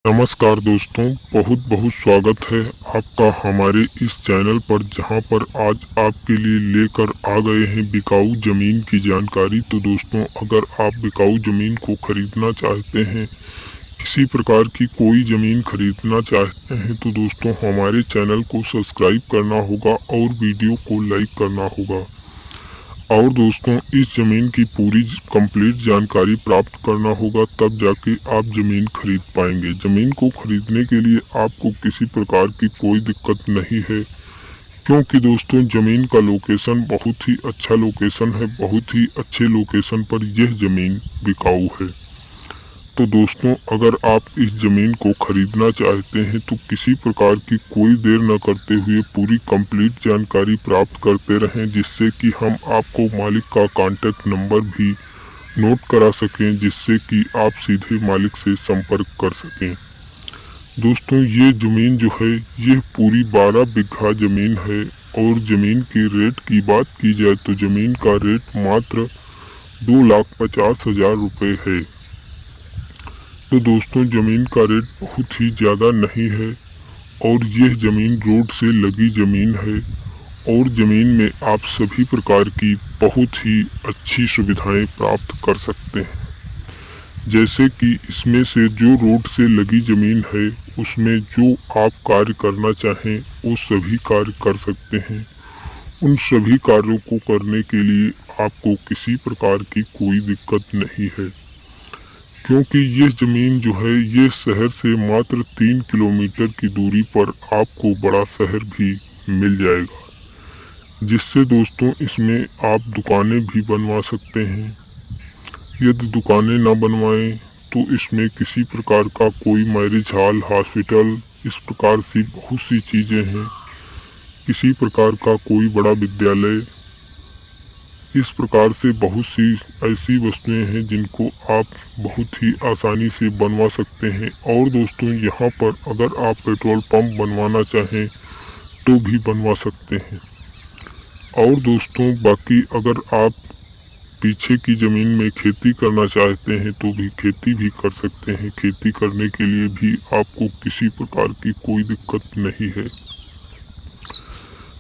नमस्कार दोस्तों, बहुत बहुत स्वागत है आपका हमारे इस चैनल पर, जहां पर आज आपके लिए लेकर आ गए हैं बिकाऊ ज़मीन की जानकारी। तो दोस्तों, अगर आप बिकाऊ ज़मीन को खरीदना चाहते हैं, किसी प्रकार की कोई ज़मीन खरीदना चाहते हैं, तो दोस्तों हमारे चैनल को सब्सक्राइब करना होगा और वीडियो को लाइक करना होगा। और दोस्तों, इस ज़मीन की पूरी कंप्लीट जानकारी प्राप्त करना होगा, तब जाके आप ज़मीन खरीद पाएंगे। ज़मीन को खरीदने के लिए आपको किसी प्रकार की कोई दिक्कत नहीं है, क्योंकि दोस्तों ज़मीन का लोकेशन बहुत ही अच्छा लोकेशन है। बहुत ही अच्छे लोकेशन पर यह ज़मीन बिकाऊ है। तो दोस्तों, अगर आप इस ज़मीन को खरीदना चाहते हैं, तो किसी प्रकार की कोई देर न करते हुए पूरी कंप्लीट जानकारी प्राप्त करते रहें, जिससे कि हम आपको मालिक का कॉन्टैक्ट नंबर भी नोट करा सकें, जिससे कि आप सीधे मालिक से संपर्क कर सकें। दोस्तों, ये ज़मीन जो है, ये पूरी 12 बीघा ज़मीन है। और ज़मीन की रेट की बात की जाए तो ज़मीन का रेट मात्र 2,50,000 रुपये है। तो दोस्तों, ज़मीन का रेट बहुत ही ज़्यादा नहीं है और यह ज़मीन रोड से लगी ज़मीन है। और ज़मीन में आप सभी प्रकार की बहुत ही अच्छी सुविधाएं प्राप्त कर सकते हैं। जैसे कि इसमें से जो रोड से लगी ज़मीन है, उसमें जो आप कार्य करना चाहें वो सभी कार्य कर सकते हैं। उन सभी कार्यों को करने के लिए आपको किसी प्रकार की कोई दिक्कत नहीं है, क्योंकि ये ज़मीन जो है, ये शहर से मात्र 3 किलोमीटर की दूरी पर आपको बड़ा शहर भी मिल जाएगा, जिससे दोस्तों इसमें आप दुकानें भी बनवा सकते हैं। यदि दुकानें ना बनवाएं तो इसमें किसी प्रकार का कोई मैरिज हॉल, हॉस्पिटल, इस प्रकार से बहुत सी चीज़ें हैं। किसी प्रकार का कोई बड़ा विद्यालय, इस प्रकार से बहुत सी ऐसी वस्तुएं हैं जिनको आप बहुत ही आसानी से बनवा सकते हैं। और दोस्तों, यहाँ पर अगर आप पेट्रोल पंप बनवाना चाहें तो भी बनवा सकते हैं। और दोस्तों, बाकी अगर आप पीछे की ज़मीन में खेती करना चाहते हैं तो भी खेती भी कर सकते हैं। खेती करने के लिए भी आपको किसी प्रकार की कोई दिक्कत नहीं है।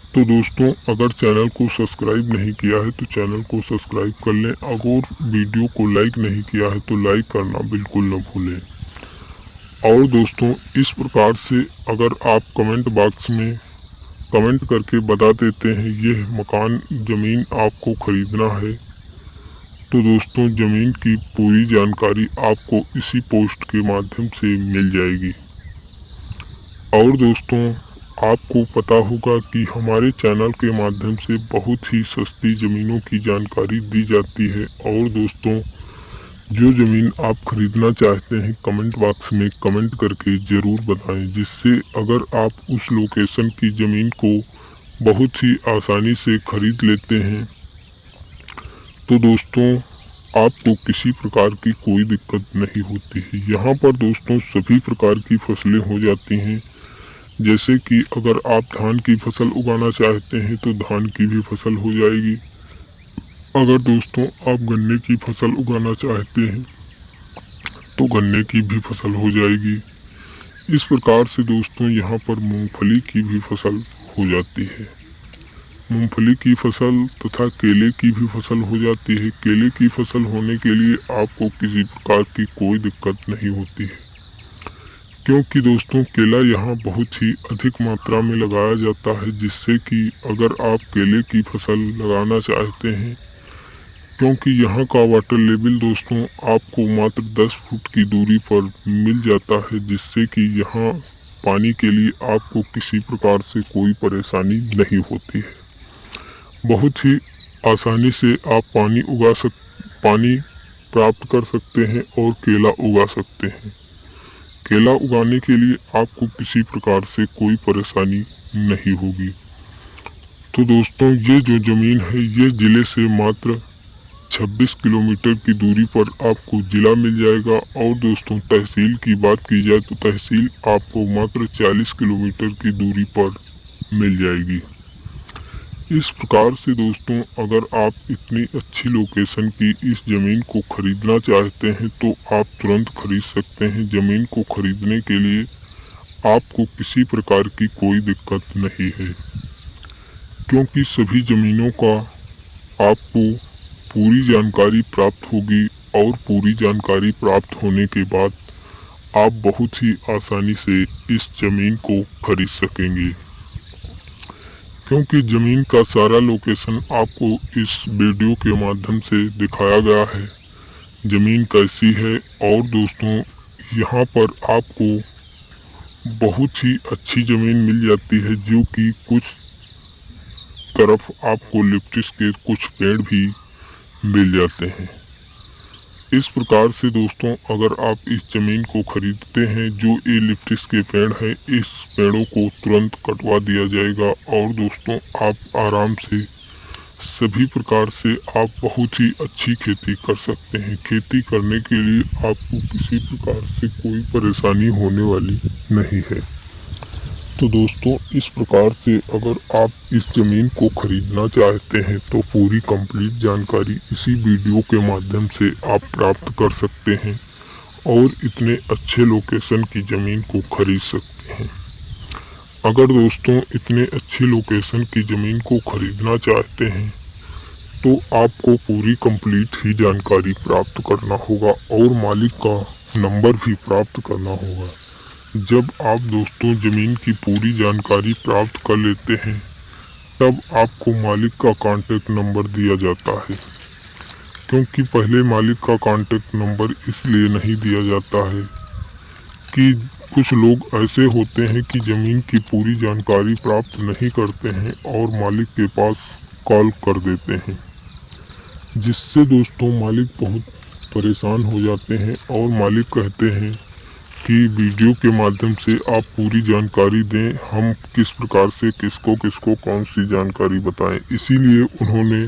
तो दोस्तों, अगर चैनल को सब्सक्राइब नहीं किया है तो चैनल को सब्सक्राइब कर लें। अगर वीडियो को लाइक नहीं किया है तो लाइक करना बिल्कुल न भूलें। और दोस्तों, इस प्रकार से अगर आप कमेंट बॉक्स में कमेंट करके बता देते हैं यह मकान ज़मीन आपको ख़रीदना है, तो दोस्तों ज़मीन की पूरी जानकारी आपको इसी पोस्ट के माध्यम से मिल जाएगी। और दोस्तों, आपको पता होगा कि हमारे चैनल के माध्यम से बहुत ही सस्ती ज़मीनों की जानकारी दी जाती है। और दोस्तों, जो ज़मीन आप खरीदना चाहते हैं, कमेंट बॉक्स में कमेंट करके ज़रूर बताएं, जिससे अगर आप उस लोकेशन की ज़मीन को बहुत ही आसानी से खरीद लेते हैं, तो दोस्तों आपको किसी प्रकार की कोई दिक्कत नहीं होती है। यहाँ पर दोस्तों सभी प्रकार की फसलें हो जाती हैं। जैसे कि अगर आप धान की फसल उगाना चाहते हैं तो धान की भी फसल हो जाएगी। अगर दोस्तों आप गन्ने की फसल उगाना चाहते हैं तो गन्ने की भी फसल हो जाएगी। इस प्रकार से दोस्तों यहाँ पर मूंगफली की भी फसल हो जाती है। मूंगफली की फसल तथा केले की भी फसल हो जाती है। केले की फसल होने के लिए आपको किसी प्रकार की कोई दिक्कत नहीं होती है, क्योंकि दोस्तों केला यहाँ बहुत ही अधिक मात्रा में लगाया जाता है, जिससे कि अगर आप केले की फसल लगाना चाहते हैं, क्योंकि यहाँ का वाटर लेवल दोस्तों आपको मात्र 10 फुट की दूरी पर मिल जाता है, जिससे कि यहाँ पानी के लिए आपको किसी प्रकार से कोई परेशानी नहीं होती है। बहुत ही आसानी से आप पानी प्राप्त कर सकते हैं और केला उगा सकते हैं। केला उगाने के लिए आपको किसी प्रकार से कोई परेशानी नहीं होगी। तो दोस्तों, ये जो ज़मीन है, ये ज़िले से मात्र 26 किलोमीटर की दूरी पर आपको ज़िला मिल जाएगा। और दोस्तों, तहसील की बात की जाए तो तहसील आपको मात्र 40 किलोमीटर की दूरी पर मिल जाएगी। इस प्रकार से दोस्तों अगर आप इतनी अच्छी लोकेशन की इस ज़मीन को ख़रीदना चाहते हैं तो आप तुरंत ख़रीद सकते हैं। ज़मीन को ख़रीदने के लिए आपको किसी प्रकार की कोई दिक्कत नहीं है, क्योंकि सभी ज़मीनों का आपको पूरी जानकारी प्राप्त होगी और पूरी जानकारी प्राप्त होने के बाद आप बहुत ही आसानी से इस ज़मीन को ख़रीद सकेंगे। क्योंकि ज़मीन का सारा लोकेशन आपको इस वीडियो के माध्यम से दिखाया गया है, ज़मीन कैसी है। और दोस्तों यहाँ पर आपको बहुत ही अच्छी ज़मीन मिल जाती है, जो कि कुछ तरफ आपको लिप्टिस के कुछ पेड़ भी मिल जाते हैं। इस प्रकार से दोस्तों अगर आप इस ज़मीन को ख़रीदते हैं, जो ये लिप्टिस के पेड़ हैं, इस पेड़ों को तुरंत कटवा दिया जाएगा और दोस्तों आप आराम से सभी प्रकार से आप बहुत ही अच्छी खेती कर सकते हैं। खेती करने के लिए आपको किसी प्रकार से कोई परेशानी होने वाली नहीं है। तो दोस्तों इस प्रकार से अगर आप इस ज़मीन को ख़रीदना चाहते हैं तो पूरी कंप्लीट जानकारी इसी वीडियो के माध्यम से आप प्राप्त कर सकते हैं और इतने अच्छे लोकेशन की ज़मीन को ख़रीद सकते हैं। अगर दोस्तों इतने अच्छे लोकेशन की ज़मीन को ख़रीदना चाहते हैं तो आपको पूरी कंप्लीट ही जानकारी प्राप्त करना होगा और मालिक का नंबर भी प्राप्त करना होगा। जब आप दोस्तों ज़मीन की पूरी जानकारी प्राप्त कर लेते हैं तब आपको मालिक का कॉन्टैक्ट नंबर दिया जाता है, क्योंकि पहले मालिक का कॉन्टैक्ट नंबर इसलिए नहीं दिया जाता है कि कुछ लोग ऐसे होते हैं कि ज़मीन की पूरी जानकारी प्राप्त नहीं करते हैं और मालिक के पास कॉल कर देते हैं, जिससे दोस्तों मालिक बहुत परेशान हो जाते हैं और मालिक कहते हैं कि वीडियो के माध्यम से आप पूरी जानकारी दें, हम किस प्रकार से किसको किसको कौन सी जानकारी बताएं। इसीलिए उन्होंने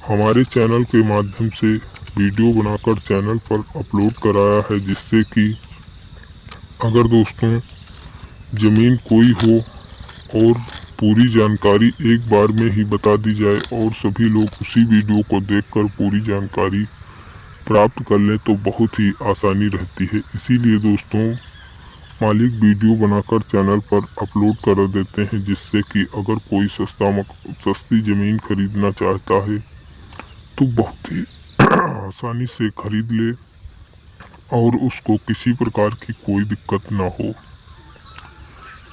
हमारे चैनल के माध्यम से वीडियो बनाकर चैनल पर अपलोड कराया है, जिससे कि अगर दोस्तों ज़मीन कोई हो और पूरी जानकारी एक बार में ही बता दी जाए और सभी लोग उसी वीडियो को देखकर पूरी जानकारी प्राप्त कर लें तो बहुत ही आसानी रहती है। इसीलिए दोस्तों मालिक वीडियो बनाकर चैनल पर अपलोड कर देते हैं, जिससे कि अगर कोई सस्ती ज़मीन खरीदना चाहता है तो बहुत ही आसानी से खरीद ले और उसको किसी प्रकार की कोई दिक्कत ना हो।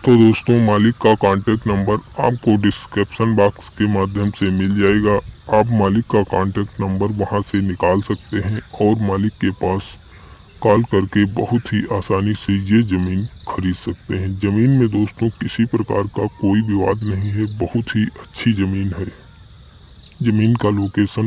तो दोस्तों मालिक का कॉन्टैक्ट नंबर आपको डिस्क्रिप्शन बॉक्स के माध्यम से मिल जाएगा। आप मालिक का कॉन्टैक्ट नंबर वहां से निकाल सकते हैं और मालिक के पास कॉल करके बहुत ही आसानी से ये ज़मीन खरीद सकते हैं। ज़मीन में दोस्तों किसी प्रकार का कोई विवाद नहीं है, बहुत ही अच्छी ज़मीन है। ज़मीन का लोकेशन